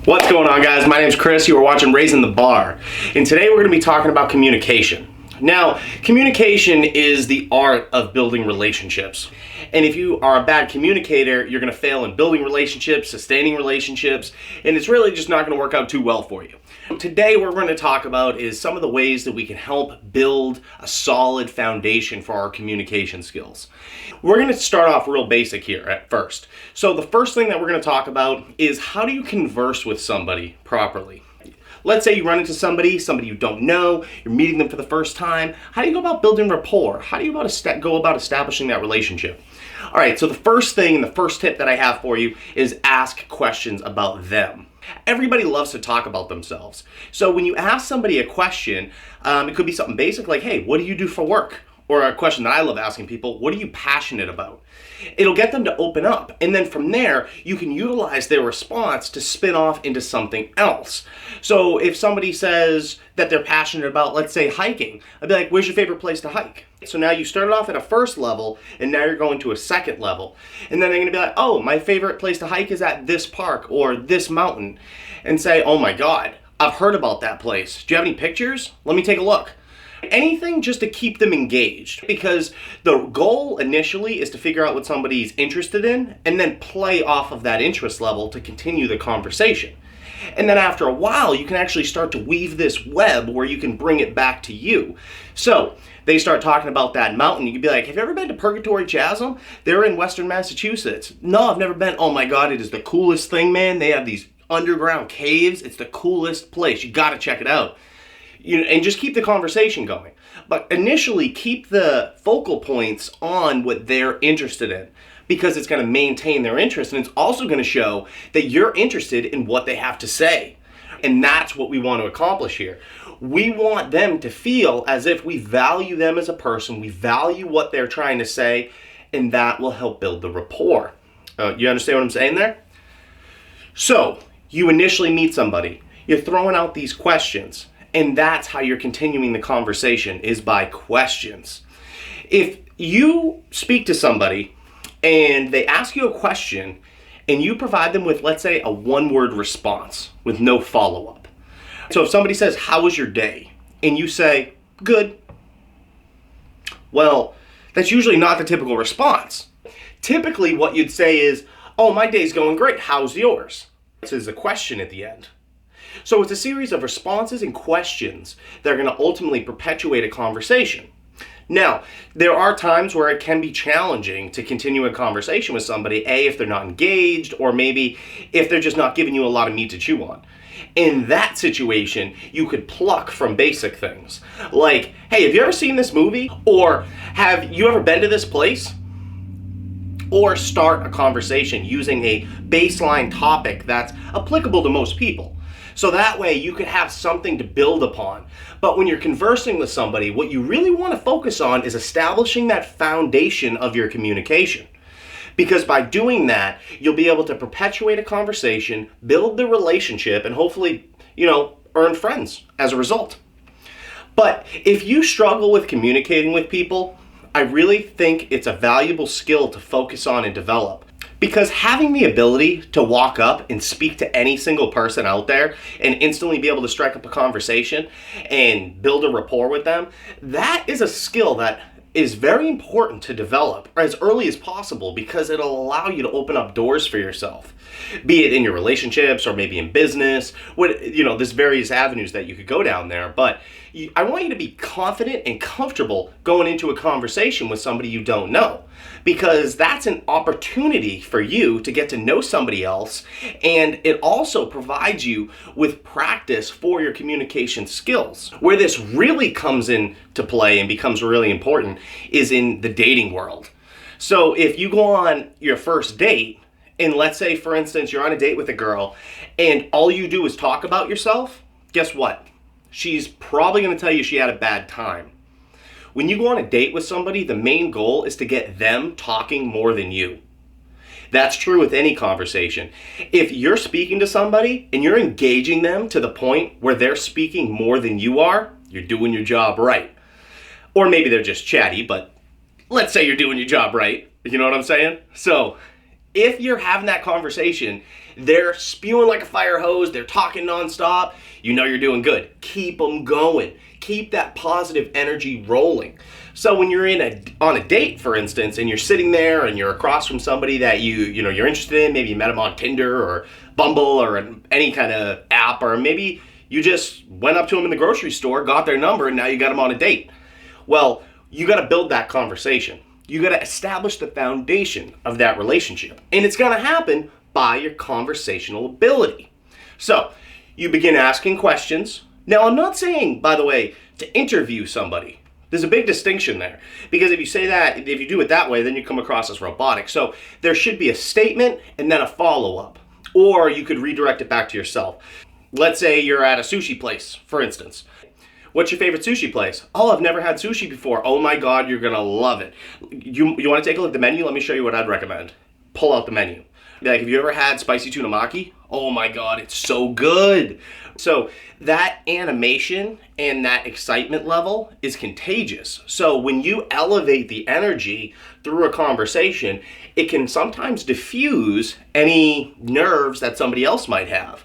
What's going on, guys? My name's Chris. You are watching Raising the Bar, and today we're going to be talking about communication. Now, communication is the art of building relationships. And if you are a bad communicator, you're going to fail in building relationships, sustaining relationships, and it's really just not going to work out too well for you. Today, what we're going to talk about is some of the ways that we can help build a solid foundation for our communication skills. We're going to start off real basic here at first. So the first thing that we're going to talk about is how do you converse with somebody properly? Let's say you run into somebody you don't know, you're meeting them for the first time. How do you go about building rapport? How do you go about establishing that relationship? All right, so the first thing and the first tip that I have for you is ask questions about them. Everybody loves to talk about themselves. So when you ask somebody a question, it could be something basic like, hey, what do you do for work? Or a question that I love asking people, what are you passionate about? It'll get them to open up. And then from there, you can utilize their response to spin off into something else. So if somebody says that they're passionate about, let's say, hiking, I'd be like, where's your favorite place to hike? So now you started off at a first level, and now you're going to a second level. And then they're gonna be like, oh, my favorite place to hike is at this park or this mountain. And say, oh my God, I've heard about that place. Do you have any pictures? Let me take a look. Anything just to keep them engaged, because the goal initially is to figure out what somebody's interested in and then play off of that interest level to continue the conversation. And then after a while, you can actually start to weave this web where you can bring it back to you. So they start talking about that mountain. You can be like, have you ever been to Purgatory Chasm? They're in Western Massachusetts. No, I've never been. Oh my God, it is the coolest thing, man. They have these underground caves. It's the coolest place. You got to check it out. And just keep the conversation going. But initially, keep the focal points on what they're interested in, because it's going to maintain their interest, and it's also going to show that you're interested in what they have to say. And that's what we want to accomplish here. We want them to feel as if we value them as a person, we value what they're trying to say, and that will help build the rapport. You understand what I'm saying there? So, you initially meet somebody, you're throwing out these questions, and that's how you're continuing the conversation, is by questions. If you speak to somebody and they ask you a question and you provide them with, let's say, a one-word response with no follow-up. So if somebody says, how was your day? And you say, good. Well, that's usually not the typical response. Typically what you'd say is, oh, my day's going great. How's yours? This is a question at the end. So it's a series of responses and questions that are going to ultimately perpetuate a conversation. Now, there are times where it can be challenging to continue a conversation with somebody, if they're not engaged, or maybe if they're just not giving you a lot of meat to chew on. In that situation, you could pluck from basic things. Like, hey, have you ever seen this movie? Or have you ever been to this place? Or start a conversation using a baseline topic that's applicable to most people. So that way you could have something to build upon. But when you're conversing with somebody, what you really want to focus on is establishing that foundation of your communication. Because by doing that, you'll be able to perpetuate a conversation, build the relationship, and hopefully, earn friends as a result. But if you struggle with communicating with people, I really think it's a valuable skill to focus on and develop. Because having the ability to walk up and speak to any single person out there and instantly be able to strike up a conversation and build a rapport with them, that is a skill that is very important to develop as early as possible, because it'll allow you to open up doors for yourself, be it in your relationships or maybe in business. There's various avenues that you could go down there, but I want you to be confident and comfortable going into a conversation with somebody you don't know, because that's an opportunity for you to get to know somebody else, and it also provides you with practice for your communication skills. Where this really comes into play and becomes really important is in the dating world. So if you go on your first date, and let's say, for instance, you're on a date with a girl, and all you do is talk about yourself, guess what? She's probably going to tell you she had a bad time. When you go on a date with somebody, the main goal is to get them talking more than you. That's true with any conversation. If you're speaking to somebody and you're engaging them to the point where they're speaking more than you are, you're doing your job right. Or maybe they're just chatty, but let's say you're doing your job right. You know what I'm saying? So If you're having that conversation, they're spewing like a fire hose, they're talking nonstop, you know you're doing good. Keep them going. Keep that positive energy rolling. So when you're on a date, for instance, and you're sitting there and you're across from somebody that you're interested in, maybe you met them on Tinder or Bumble or any kind of app, or maybe you just went up to them in the grocery store, got their number, and now you got them on a date. Well, you got to build that conversation. You got to establish the foundation of that relationship. And it's going to happen by your conversational ability. So you begin asking questions. Now, I'm not saying, by the way, to interview somebody. There's a big distinction there, because if you say that, if you do it that way, then you come across as robotic. So there should be a statement and then a follow-up, or you could redirect it back to yourself. Let's say you're at a sushi place, for instance. What's your favorite sushi place? Oh, I've never had sushi before. Oh my God, you're gonna love it. You want to take a look at the menu? Let me show you what I'd recommend. Pull out the menu. Like, have you ever had spicy tuna maki? Oh my God, it's so good. So that animation and that excitement level is contagious. So when you elevate the energy through a conversation, it can sometimes diffuse any nerves that somebody else might have.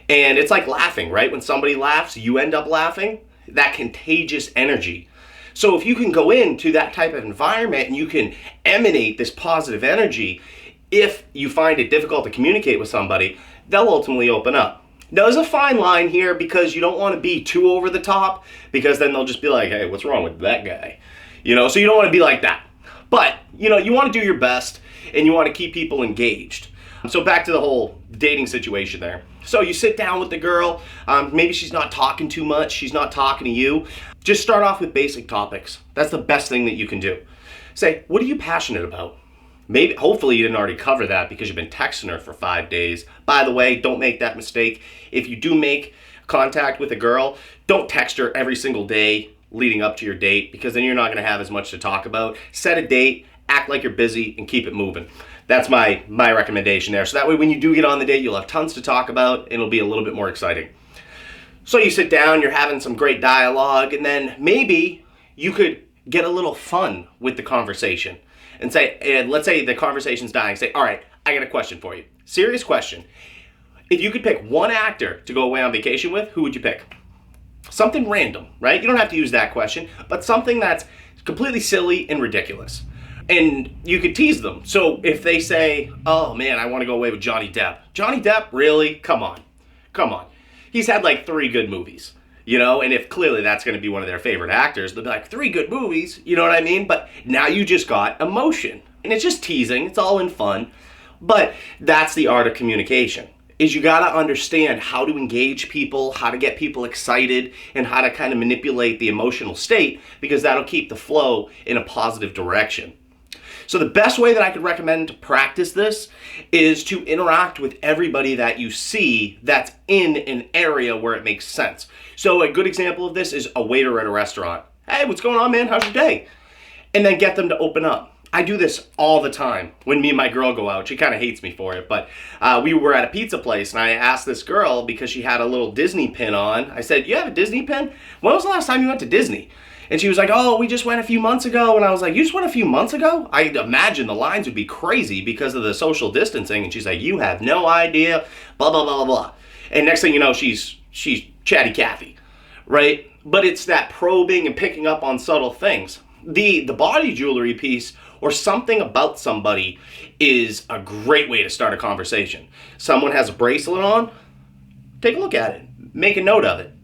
And it's like laughing, right? When somebody laughs, you end up laughing. That contagious energy. So if you can go into that type of environment and you can emanate this positive energy, if you find it difficult to communicate with somebody, they'll ultimately open up. Now, there's a fine line here, because you don't want to be too over the top, because then they'll just be like, hey, what's wrong with that guy? So you don't want to be like that. But, you want to do your best, and you want to keep people engaged. So back to the whole dating situation there. So you sit down with the girl, maybe she's not talking too much, she's not talking to you. Just start off with basic topics. That's the best thing that you can do. Say, what are you passionate about? Maybe, hopefully you didn't already cover that because you've been texting her for 5 days. By the way, don't make that mistake. If you do make contact with a girl, don't text her every single day leading up to your date, because then you're not going to have as much to talk about. Set a date, act like you're busy, and keep it moving. That's my recommendation there. So that way when you do get on the date, you'll have tons to talk about, and it'll be a little bit more exciting. So you sit down, you're having some great dialogue, and then maybe you could get a little fun with the conversation. And say, and let's say the conversation's dying. Say, all right, I got a question for you. Serious question. If you could pick one actor to go away on vacation with, who would you pick? Something random, right? You don't have to use that question, but something that's completely silly and ridiculous. And you could tease them. So if they say, oh man, I want to go away with Johnny Depp. Johnny Depp, really? Come on. He's had like 3 good movies. And if clearly that's going to be one of their favorite actors, they'll be like, 3 good movies, you know what I mean? But now you just got emotion. And it's just teasing, it's all in fun. But that's the art of communication, is you got to understand how to engage people, how to get people excited, and how to kind of manipulate the emotional state, because that'll keep the flow in a positive direction. So the best way that I could recommend to practice this is to interact with everybody that you see that's in an area where it makes sense. So a good example of this is a waiter at a restaurant. Hey, what's going on, man? How's your day? And then get them to open up. I do this all the time when me and my girl go out. She kind of hates me for it, but we were at a pizza place, and I asked this girl, because she had a little Disney pin on. I said, you have a Disney pin? When was the last time you went to Disney? And she was like, oh, we just went a few months ago. And I was like, you just went a few months ago? I imagine the lines would be crazy because of the social distancing. And she's like, you have no idea, blah, blah, blah, blah, blah. And next thing you know, she's chatty Cathy, right? But it's that probing and picking up on subtle things. The body jewelry piece, or something about somebody, is a great way to start a conversation. Someone has a bracelet on, take a look at it, make a note of it.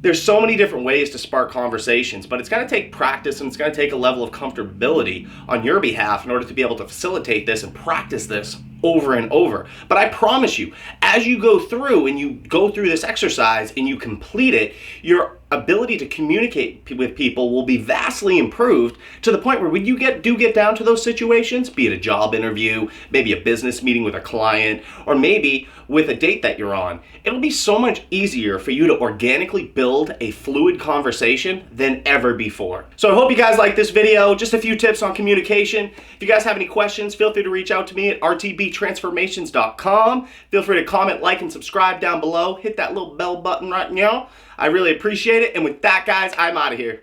There's so many different ways to spark conversations, but it's going to take practice, and it's going to take a level of comfortability on your behalf in order to be able to facilitate this and practice this over and over. But I promise you, as you go through this exercise and you complete it, your ability to communicate with people will be vastly improved, to the point where when you do get down to those situations, be it a job interview, maybe a business meeting with a client, or maybe with a date that you're on, it'll be so much easier for you to organically build a fluid conversation than ever before. So I hope you guys like this video. Just a few tips on communication. If you guys have any questions, feel free to reach out to me at RTBTransformations.com. Feel free to comment, like, and subscribe down below. Hit that little bell button right now. I really appreciate it. And with that, guys, I'm out of here.